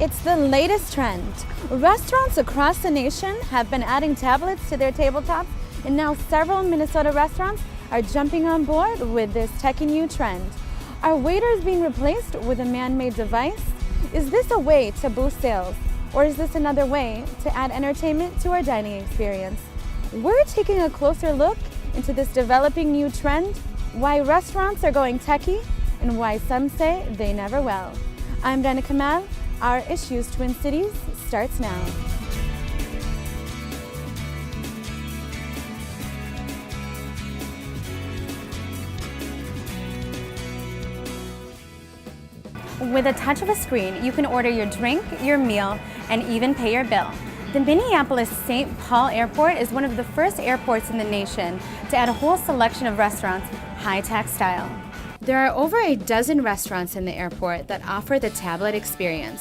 It's the latest trend. Restaurants across the nation have been adding tablets to their tabletops, and now several Minnesota restaurants are jumping on board with this techy new trend. Are waiters being replaced with a man-made device? Is this a way to boost sales, or is this another way to add entertainment to our dining experience? We're taking a closer look into this developing new trend, why restaurants are going techy, and why some say they never will. I'm Dana Kamal. Our Issues Twin Cities starts now. With a touch of a screen, you can order your drink, your meal, and even pay your bill. The Minneapolis-St. Paul Airport is one of the first airports in the nation to add a whole selection of restaurants, high-tech style. There are over a dozen restaurants in the airport that offer the tablet experience.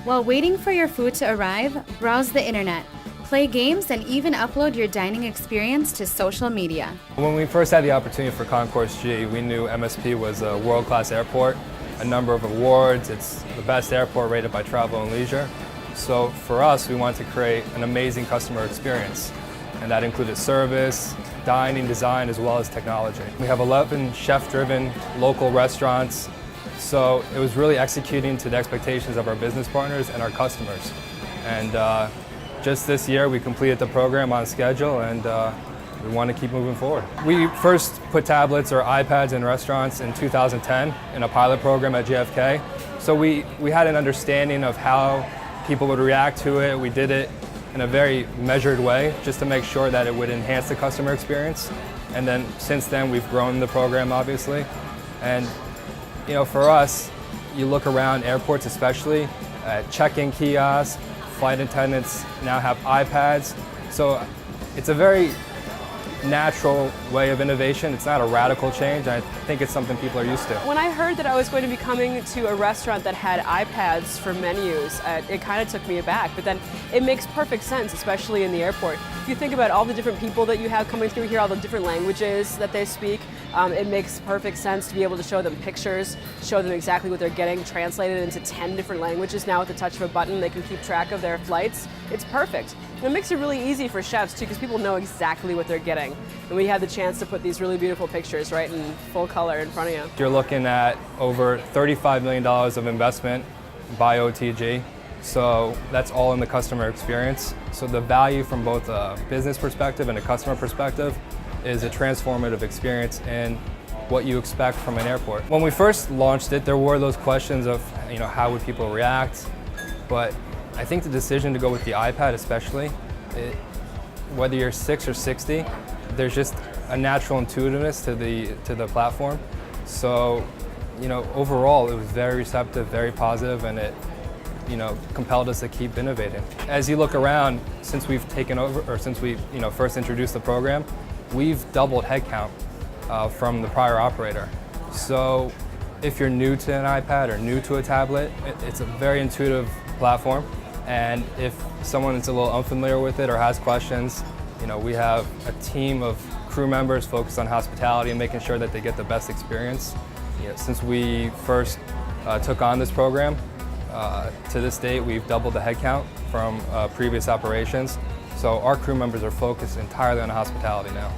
While waiting for your food to arrive, browse the internet, play games, and even upload your dining experience to social media. When we first had the opportunity for Concourse G, we knew MSP was a world-class airport, a number of awards. It's the best airport rated by Travel and Leisure. So for us, we wanted to create an amazing customer experience, and that included service, dining, design, as well as technology. We have 11 chef-driven local restaurants, so it was really executing to the expectations of our business partners and our customers. And just this year, we completed the program on schedule, and we want to keep moving forward. We first put tablets or iPads in restaurants in 2010 in a pilot program at JFK. So we had an understanding of how people would react to it. We did it in a very measured way just to make sure that it would enhance the customer experience. And then since then, we've grown the program, obviously. And you know, for us, you look around airports especially, check-in kiosks, flight attendants now have iPads. So it's a very natural way of innovation. It's not a radical change. I think it's something people are used to. When I heard that I was going to be coming to a restaurant that had iPads for menus, it kind of took me aback, but then it makes perfect sense, especially in the airport. If you think about all the different people that you have coming through here, all the different languages that they speak, it makes perfect sense to be able to show them pictures, show them exactly what they're getting, translated into 10 different languages. Now with the touch of a button, they can keep track of their flights. It's perfect. And it makes it really easy for chefs too, because people know exactly what they're getting. And we had the chance to put these really beautiful pictures right in full color in front of you. You're looking at over $35 million of investment by OTG. So that's all in the customer experience. So the value from both a business perspective and a customer perspective is a transformative experience in what you expect from an airport. When we first launched it, there were those questions of, you know, how would people react? But I think the decision to go with the iPad especially, whether you're 6 or 60, there's just a natural intuitiveness to the platform. So, you know, overall it was very receptive, very positive, and it, you know, compelled us to keep innovating. As you look around, since we've taken over, or since we, you know, first introduced the program, we've doubled headcount from the prior operator. So if you're new to an iPad or new to a tablet, it's a very intuitive platform. And if someone is a little unfamiliar with it or has questions, you know, we have a team of crew members focused on hospitality and making sure that they get the best experience. You know, since we first took on this program, to this date, we've doubled the headcount from previous operations. So our crew members are focused entirely on hospitality now.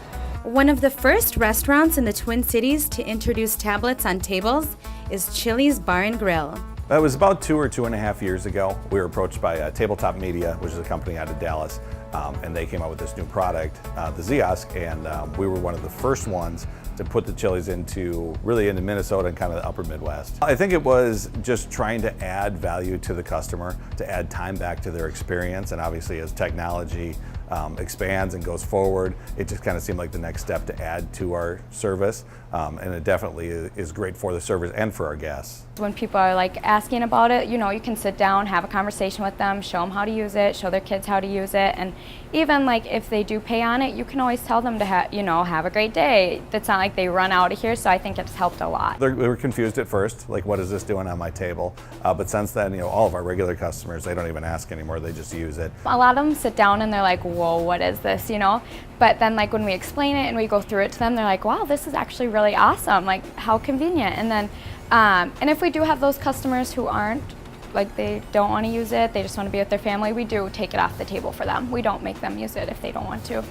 One of the first restaurants in the Twin Cities to introduce tablets on tables is Chili's Bar and Grill. It was about 2 or 2.5 years ago. We were approached by Tabletop Media, which is a company out of Dallas, and they came out with this new product, the Ziosk, and we were one of the first ones to put the Chili's into Minnesota and kind of the upper Midwest. I think it was just trying to add value to the customer, to add time back to their experience, and obviously as technology expands and goes forward, it just kind of seemed like the next step to add to our service, and it definitely is great for the servers and for our guests. When people are like asking about it, you know, you can sit down, have a conversation with them, show them how to use it, show their kids how to use it, and even like if they do pay on it, you can always tell them to have a great day. It's not like they run out of here, so I think it's helped a lot. They were confused at first, like what is this doing on my table? But since then, you know, all of our regular customers, they don't even ask anymore, they just use it. A lot of them sit down and they're like, whoa, what is this, you know? But then like when we explain it and we go through it to them, they're like, wow, this is actually really awesome, like how convenient. And then, and if we do have those customers who aren't like they don't want to use it, they just want to be with their family, we do take it off the table for them. We don't make them use it if they don't want to.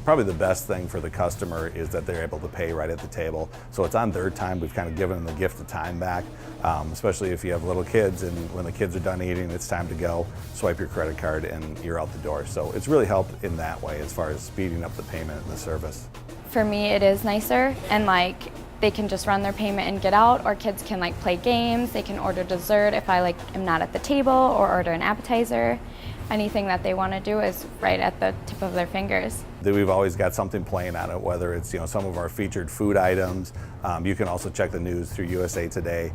Probably the best thing for the customer is that they're able to pay right at the table. So it's on their time. We've kind of given them the gift of time back, especially if you have little kids and when the kids are done eating, it's time to go. Swipe your credit card and you're out the door. So it's really helped in that way as far as speeding up the payment and the service. For me, it is nicer, and like they can just run their payment and get out, or kids can like play games, they can order dessert if I like am not at the table, or order an appetizer. Anything that they want to do is right at the tip of their fingers. We've always got something playing on it, whether it's some of our featured food items. You can also check the news through USA Today.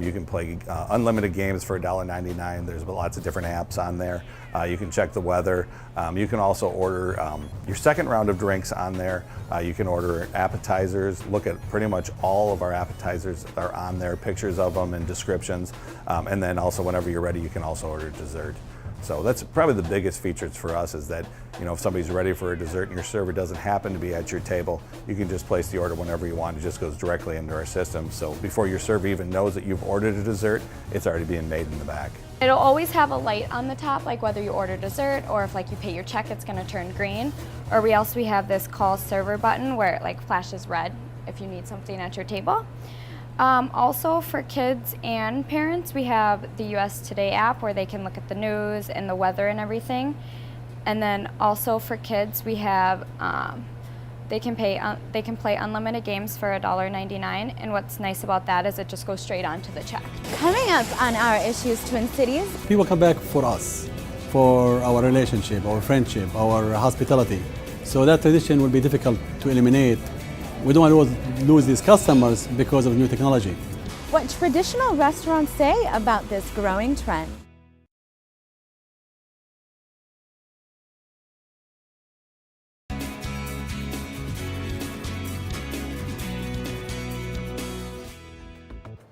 You can play unlimited games for $1.99. There's lots of different apps on there. You can check the weather. You can also order your second round of drinks on there. You can order appetizers. Look at pretty much all of our appetizers are on there, pictures of them and descriptions. And then also whenever you're ready, you can also order dessert. So that's probably the biggest features for us is that, if somebody's ready for a dessert and your server doesn't happen to be at your table, you can just place the order whenever you want. It just goes directly into our system. So before your server even knows that you've ordered a dessert, it's already being made in the back. It'll always have a light on the top, like whether you order dessert or if like you pay your check, it's gonna turn green. Or we have this call server button where it like flashes red if you need something at your table. Also for kids and parents, we have the US Today app where they can look at the news and the weather and everything. And then also for kids, we have they can play unlimited games for $1.99. And what's nice about that is it just goes straight onto the check. Coming up on our Issues Twin Cities. People come back for us, for our relationship, our friendship, our hospitality. So that tradition will be difficult to eliminate. We don't want to lose these customers because of new technology. What traditional restaurants say about this growing trend.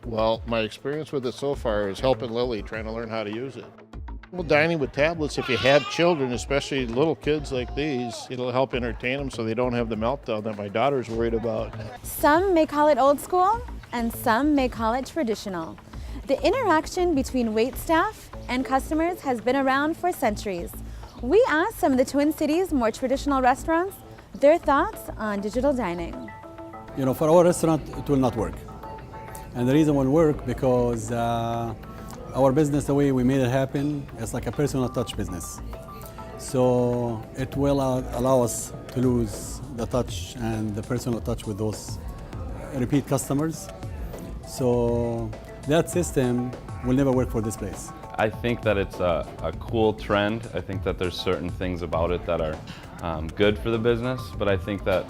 Well, my experience with it so far is helping Lily trying to learn how to use it. Well, dining with tablets, if you have children, especially little kids like these, it'll help entertain them so they don't have the meltdown that my daughter's worried about. Some may call it old school, and some may call it traditional. The interaction between waitstaff and customers has been around for centuries. We asked some of the Twin Cities' more traditional restaurants their thoughts on digital dining. For our restaurant, it will not work. And the reason it will work because our business, the way we made it happen, is like a personal touch business. So it will allow us to lose the touch and the personal touch with those repeat customers. So that system will never work for this place. I think that it's a cool trend. I think that there's certain things about it that are good for the business, but I think that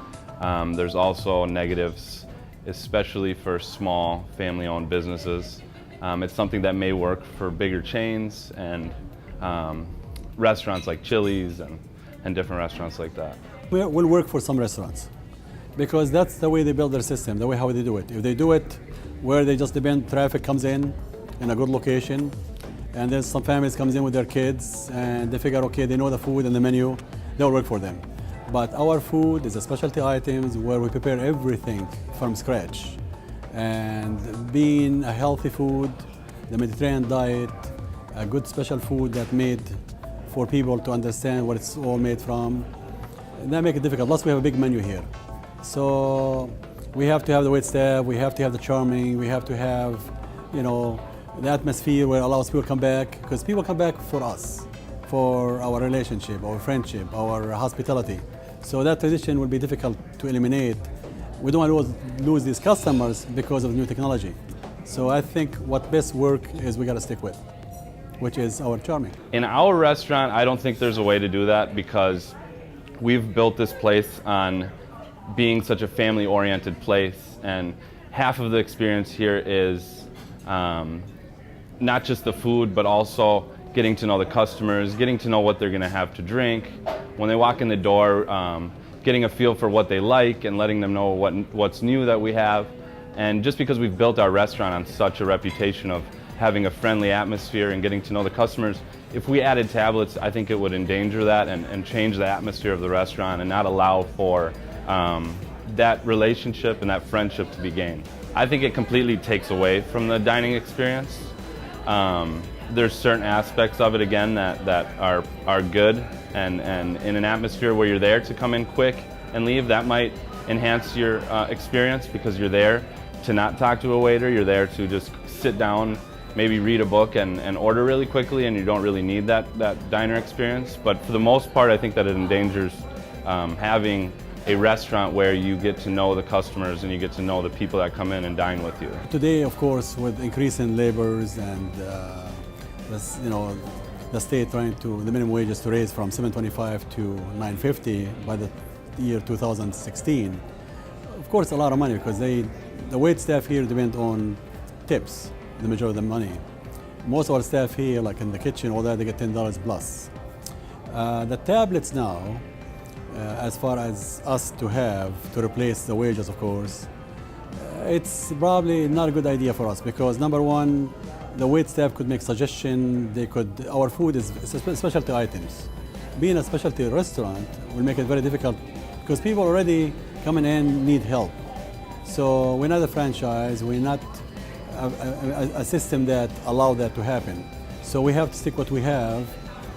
there's also negatives, especially for small family-owned businesses. It's something that may work for bigger chains and restaurants like Chili's and different restaurants like that. Will work for some restaurants because that's the way they build their system, the way how they do it. If they do it where they just depend, traffic comes in a good location, and then some families comes in with their kids and they figure, okay, they know the food and the menu, they'll work for them. But our food is a specialty items where we prepare everything from scratch. And being a healthy food, the Mediterranean diet, a good special food that made for people to understand what it's all made from, that make it difficult. Plus we have a big menu here. So we have to have the wait staff, we have to have the charming, we have to have, the atmosphere where allows people to come back, because people come back for us, for our relationship, our friendship, our hospitality. So that tradition will be difficult to eliminate. We don't want to lose these customers because of new technology. So I think what best work is we got to stick with, which is our charming. In our restaurant, I don't think there's a way to do that because we've built this place on being such a family-oriented place, and half of the experience here is not just the food, but also getting to know the customers, getting to know what they're going to have to drink. When they walk in the door, getting a feel for what they like and letting them know what's new that we have. And just because we've built our restaurant on such a reputation of having a friendly atmosphere and getting to know the customers, if we added tablets, I think it would endanger that and change the atmosphere of the restaurant and not allow for that relationship and that friendship to be gained. I think it completely takes away from the dining experience. there's certain aspects of it again that are good, and in an atmosphere where you're there to come in quick and leave, that might enhance your experience because you're there to not talk to a waiter, you're there to just sit down, maybe read a book and order really quickly, and you don't really need that diner experience. But for the most part, I think that it endangers having a restaurant where you get to know the customers and you get to know the people that come in and dine with you. Today, of course, with increase in labors and the state trying to the minimum wages to raise from $7.25 to $9.50 by the year 2016. Of course, a lot of money because the wait staff here depend on tips, the majority of the money. Most of our staff here, like in the kitchen, all that, they get $10 plus. The tablets now, as far as us to have to replace the wages, of course, it's probably not a good idea for us because number one, the wait staff could make suggestions. Our food is specialty items. Being a specialty restaurant will make it very difficult because people already coming in need help. So we're not a franchise. We're not a system that allow that to happen. So we have to stick what we have,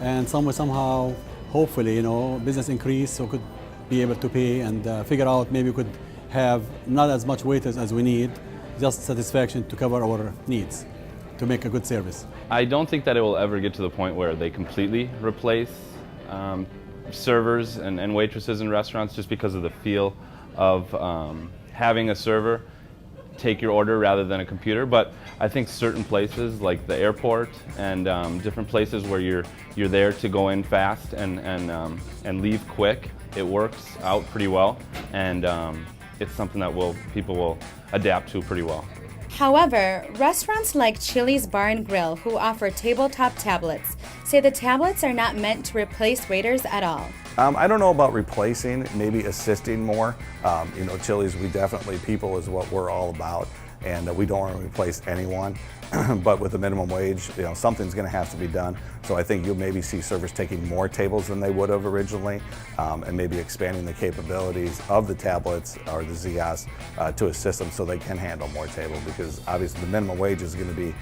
and somehow, hopefully, business increase, so could be able to pay and figure out maybe we could have not as much waiters as we need, just satisfaction to cover our needs, to make a good service. I don't think that it will ever get to the point where they completely replace servers and waitresses in restaurants just because of the feel of having a server take your order rather than a computer. But I think certain places like the airport and different places where you're there to go in fast and leave quick, it works out pretty well, and it's something that people will adapt to pretty well. However, restaurants like Chili's Bar and Grill, who offer tabletop tablets, say the tablets are not meant to replace waiters at all. I don't know about replacing, maybe assisting more. Chili's, people is what we're all about, and we don't want to replace anyone. But with the minimum wage, something's going to have to be done. So I think you'll maybe see servers taking more tables than they would have originally, and maybe expanding the capabilities of the tablets or the Zios to assist them so they can handle more tables, because obviously the minimum wage is going to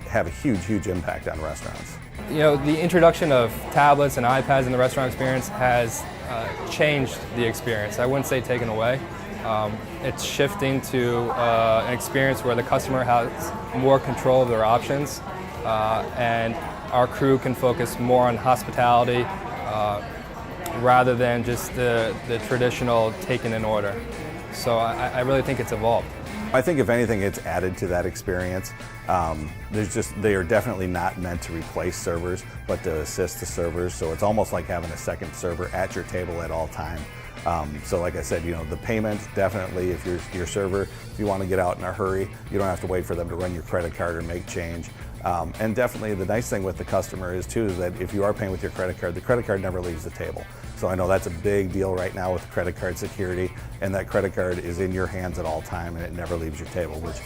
have a huge impact on restaurants. The introduction of tablets and iPads in the restaurant experience has changed the experience. I wouldn't say taken away. It's shifting to an experience where the customer has more control of their options, and our crew can focus more on hospitality rather than just the traditional taking an order. So I really think it's evolved. I think if anything, it's added to that experience. They are definitely not meant to replace servers, but to assist the servers. So it's almost like having a second server at your table at all times. So like I said, the payment, definitely, if you're your server, if you want to get out in a hurry, you don't have to wait for them to run your credit card or make change. And definitely the nice thing with the customer is too, is that if you are paying with your credit card, the credit card never leaves the table. So I know that's a big deal right now with credit card security, and that credit card is in your hands at all time and it never leaves your table, which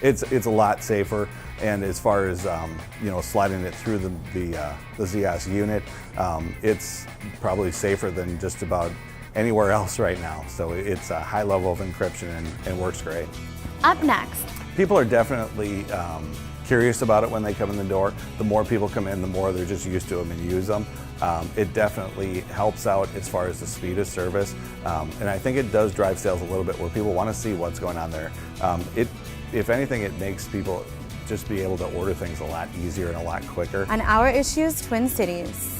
it's a lot safer. And as far as sliding it through the Zios unit, it's probably safer than just about anywhere else right now. So it's a high level of encryption and works great. Up next, people are definitely curious about it when they come in the door. The more people come in, the more they're just used to them and use them. It definitely helps out as far as the speed of service, and I think it does drive sales a little bit where people want to see what's going on there. If anything, it makes people just be able to order things a lot easier and a lot quicker. on Our Issues Twin Cities.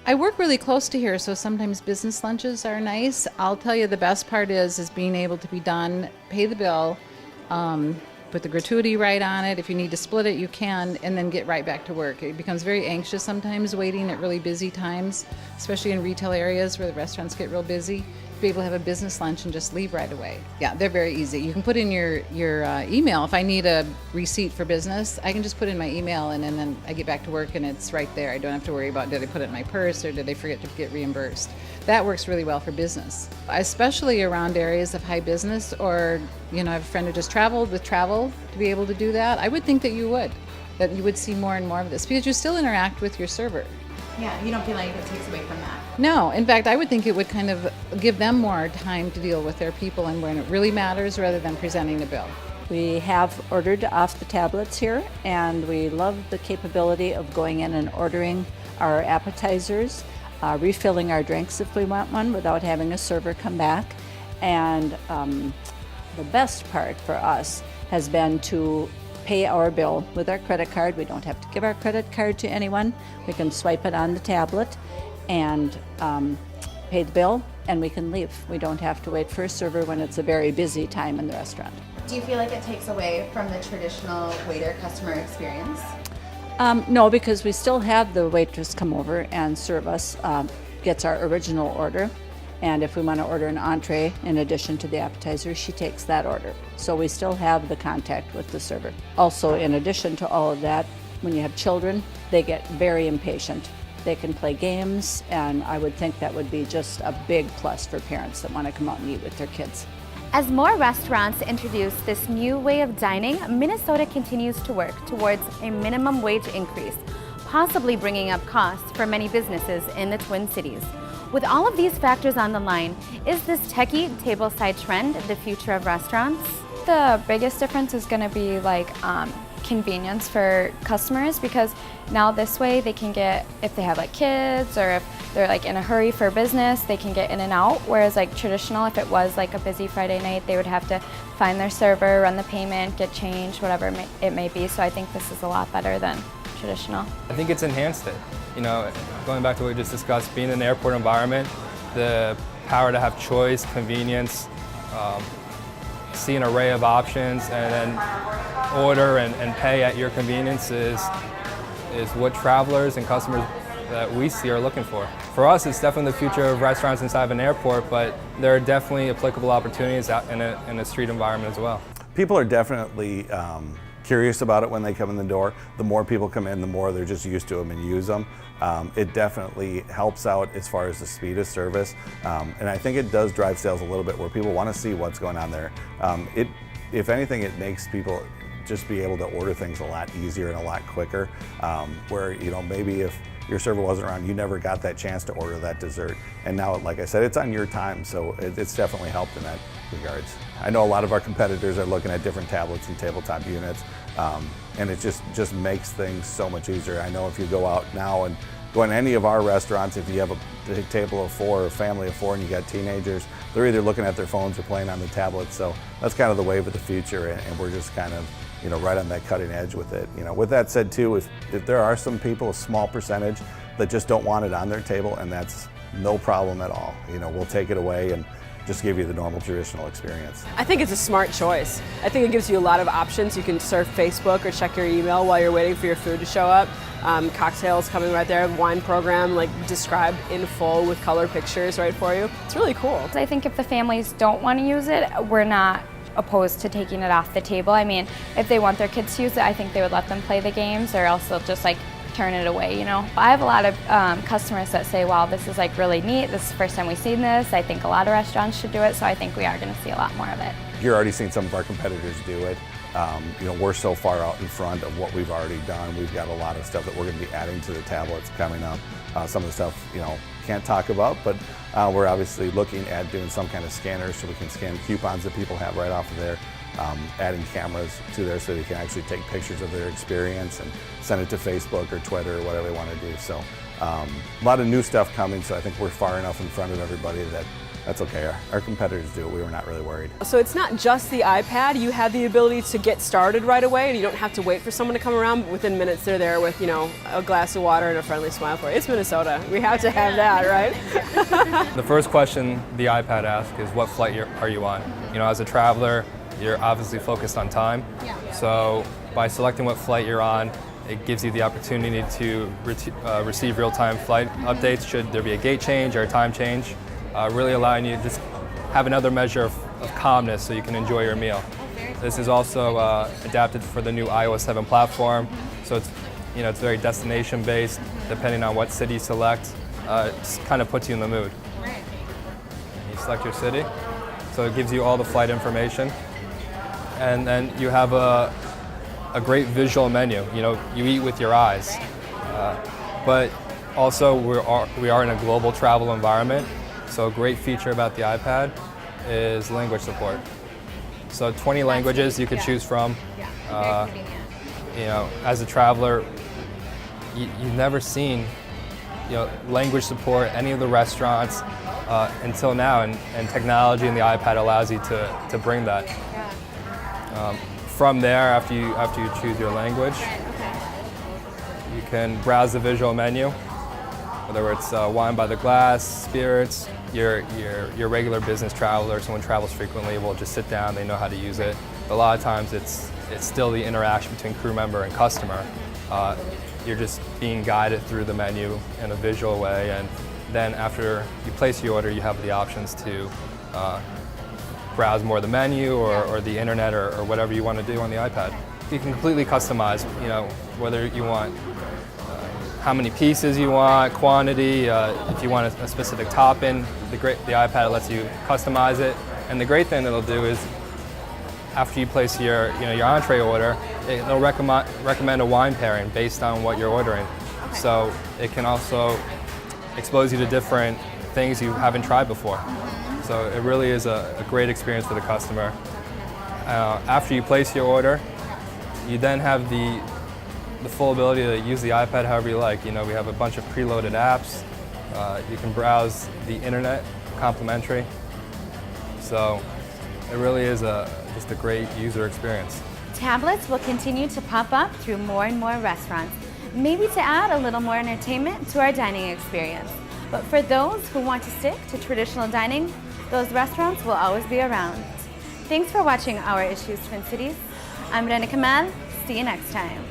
I work really close to here, so sometimes business lunches are nice. I'll tell you the best part is being able to be done, pay the bill, put the gratuity right on it. If you need to split it, you can, and then get right back to work. It becomes very anxious sometimes waiting at really busy times, especially in retail areas where the restaurants get real busy. To be able to have a business lunch and just leave right away. Yeah, they're very easy. You can put in your email. If I need a receipt for business, I can just put in my email, and then I get back to work and it's right there. I don't have to worry about, did I put it in my purse or did I forget to get reimbursed? That works really well for business, especially around areas of high business, or I have a friend who just traveled with travel to be able to do that. I would think that you would. that you would see more and more of this because you still interact with your server. Yeah, you don't feel like it takes away from that. No, in fact, I would think it would kind of give them more time to deal with their people and when it really matters rather than presenting a bill. We have ordered off the tablets here, and we love the capability of going in and ordering our appetizers, refilling our drinks if we want one without having a server come back. And the best part for us has been to pay our bill with our credit card. We don't have to give our credit card to anyone. We can swipe it on the tablet and pay the bill, and we can leave. We don't have to wait for a server when it's a very busy time in the restaurant. Do you feel like it takes away from the traditional waiter customer experience? No, because we still have the waitress come over and serve us, gets our original order. And if we want to order an entree in addition to the appetizer, she takes that order. So we still have the contact with the server. Also, in addition to all of that, when you have children, they get very impatient. They can play games, and I would think that would be just a big plus for parents that want to come out and eat with their kids. As more restaurants introduce this new way of dining, Minnesota continues to work towards a minimum wage increase, possibly bringing up costs for many businesses in the Twin Cities. With all of these factors on the line, is this techie tableside trend the future of restaurants? The biggest difference is going to be like convenience for customers, because now this way they can get, if they have like kids or if they're like in a hurry for business, they can get in and out. Whereas like traditional, if it was like a busy Friday night, they would have to find their server, run the payment, get change, whatever it may be. So I think this is a lot better than traditional. I think it's enhanced it. You know, going back to what we just discussed, being in an airport environment, the power to have choice, convenience, see an array of options, and then order and pay at your convenience is what travelers and customers that we see are looking for. For us, it's definitely the future of restaurants inside of an airport, but there are definitely applicable opportunities out in a street environment as well. People are definitely curious about it when they come in the door. The more people come in, the more they're just used to them and use them. It definitely helps out as far as the speed of service, and I think it does drive sales a little bit where people want to see what's going on there. If anything, it makes people just be able to order things a lot easier and a lot quicker, where, you know, maybe if your server wasn't around, you never got that chance to order that dessert. And now, like I said, it's on your time, so it's definitely helped in that regards. I know a lot of our competitors are looking at different tablets and tabletop units, and it just makes things so much easier. I know if you go out now and go in any of our restaurants, if you have a table of 4 or a family of 4 and you got teenagers, they're either looking at their phones or playing on the tablets. So that's kind of the wave of the future, and we're just kind of, you know, right on that cutting edge with it. You know, with that said too, if there are some people, a small percentage, that just don't want it on their table, and that's no problem at all. You know, we'll take it away and just give you the normal traditional experience. I think it's a smart choice. I think it gives you a lot of options. You can surf Facebook or check your email while you're waiting for your food to show up. Cocktails coming right there, wine program like described in full with color pictures right for you. It's really cool. I think if the families don't want to use it, we're not opposed to taking it off the table. I mean, if they want their kids to use it, I think they would let them play the games, or else they'll just like turn it away, you know. I have a lot of customers that say, wow, this is like really neat. This is the first time we've seen this. I think a lot of restaurants should do it, so I think we are going to see a lot more of it. You're already seeing some of our competitors do it. You know, we're so far out in front of what we've already done. We've got a lot of stuff that we're going to be adding to the tablets coming up. Some of the stuff, you know, can't talk about, but we're obviously looking at doing some kind of scanner so we can scan coupons that people have right off of there. Adding cameras to there so they can actually take pictures of their experience and send it to Facebook or Twitter or whatever they want to do. So a lot of new stuff coming, so I think we're far enough in front of everybody that that's okay. Our competitors do it. We were not really worried. So it's not just the iPad. You have the ability to get started right away, and you don't have to wait for someone to come around. Within minutes, they're there with, you know, a glass of water and a friendly smile for you. It's Minnesota. We have to have that, right? The first question the iPad asks is, what flight are you on? You know, as a traveler, you're obviously focused on time. So by selecting what flight you're on, it gives you the opportunity to receive real-time flight updates should there be a gate change or a time change, really allowing you to just have another measure of calmness so you can enjoy your meal. This is also adapted for the new iOS 7 platform, so it's, you know, it's very destination-based. Depending on what city you select, it just kind of puts you in the mood. You select your city, so it gives you all the flight information. And then you have a great visual menu. You know, you eat with your eyes. But also we are in a global travel environment, so a great feature about the iPad is language support. So 20 languages you could choose from. You know, as a traveler, you've never seen, you know, language support any of the restaurants until now, and technology and the iPad allows you to bring that. From there, after you choose your language, you can browse the visual menu, whether it's wine by the glass, spirits. Your regular business traveler, someone travels frequently, will just sit down. They know how to use it. But a lot of times, it's still the interaction between crew member and customer. You're just being guided through the menu in a visual way, and then after you place your order, you have the options to browse more of the menu or the internet or whatever you want to do on the iPad. You can completely customize, you know, whether you want how many pieces you want, quantity, if you want a specific topping. The iPad lets you customize it, and the great thing it'll do is after you place your entree order, it'll recommend a wine pairing based on what you're ordering. Okay. So it can also expose you to different things you haven't tried before. So it really is a great experience for the customer. After you place your order, you then have the full ability to use the iPad however you like. You know, we have a bunch of preloaded apps. You can browse the internet complimentary. So it really is just a great user experience. Tablets will continue to pop up through more and more restaurants, maybe to add a little more entertainment to our dining experience. But for those who want to stick to traditional dining, those restaurants will always be around. Thanks for watching Our Issues Twin Cities. I'm Rena Kamal. See you next time.